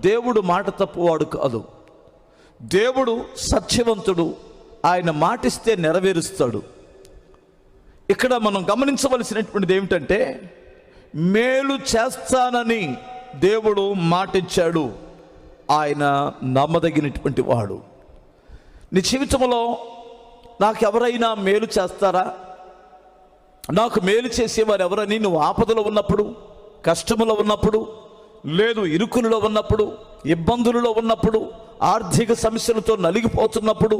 దేవుడు మాట తప్పువాడు కాదు. దేవుడు సత్యవంతుడు. ఆయన మాటిస్తే నెరవేరుస్తాడు. ఇక్కడ మనం గమనించవలసినటువంటిది ఏమిటంటే, మేలు చేస్తానని దేవుడు మాటిచ్చాడు. ఆయన నమ్మదగినటువంటి వాడు. నీ జీవితంలో నాకు ఎవరైనా మేలు చేస్తారా, నాకు మేలు చేసేవారు ఎవరని నువ్వు ఆపదలో ఉన్నప్పుడు, కష్టములో ఉన్నప్పుడు, లేదు ఇరుకులలో ఉన్నప్పుడు, ఇబ్బందులలో ఉన్నప్పుడు, ఆర్థిక సమస్యలతో నలిగిపోతున్నప్పుడు,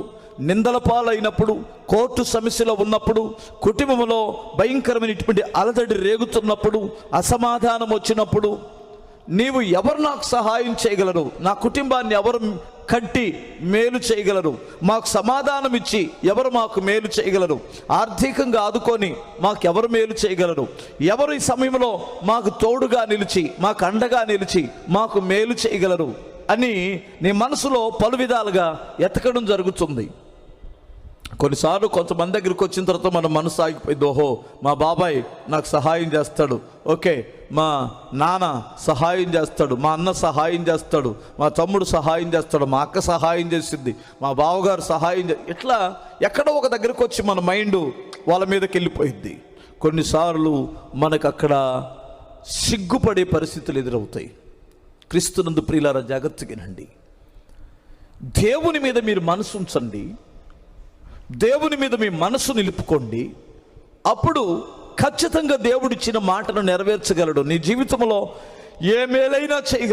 నిందల పాలైనప్పుడు, కోర్టు సమస్యలో ఉన్నప్పుడు, కుటుంబంలో భయంకరమైనటువంటి అలజడి రేగుతున్నప్పుడు, అసమాధానం వచ్చినప్పుడు, నీవు ఎవరు నాకు సహాయం చేయగలరు, నా కుటుంబాన్ని ఎవరు కట్టి మేలు చేయగలరు, మాకు సమాధానం ఇచ్చి ఎవరు మాకు మేలు చేయగలరు, ఆర్థికంగా ఆదుకొని మాకెవరు మేలు చేయగలరు, ఎవరు ఈ సమయంలో మాకు తోడుగా నిలిచి మాకు అండగా నిలిచి మాకు మేలు చేయగలరు అని నీ మనసులో పలు విధాలుగా ఎతకడం జరుగుతుంది. కొన్నిసార్లు కొంతమంది దగ్గరికి వచ్చిన తర్వాత మన మనసు ఆగిపోయింది. ఓహో, మా బాబాయ్ నాకు సహాయం చేస్తాడు, ఓకే, మా నాన్న సహాయం చేస్తాడు, మా అన్న సహాయం చేస్తాడు, మా తమ్ముడు సహాయం చేస్తాడు, మా అక్క సహాయం చేసింది, మా బావగారు సహాయం ఇట్లా ఎక్కడో ఒక దగ్గరికి వచ్చి మన మైండ్ వాళ్ళ మీదకి వెళ్ళిపోయింది. కొన్నిసార్లు మనకు అక్కడ సిగ్గుపడే పరిస్థితులు ఎదురవుతాయి. క్రీస్తునందు ప్రియులారా, జాగ్రత్తగానండి. దేవుని మీద మీరు మనసు ఉంచండి, దేవుని మీద మీ మనసు నిలుపుకోండి. అప్పుడు ఖచ్చితంగా దేవుడిచ్చిన మాటను నెరవేర్చగలడు. నీ జీవితంలో ఏ మేలైనా చేయగలడు.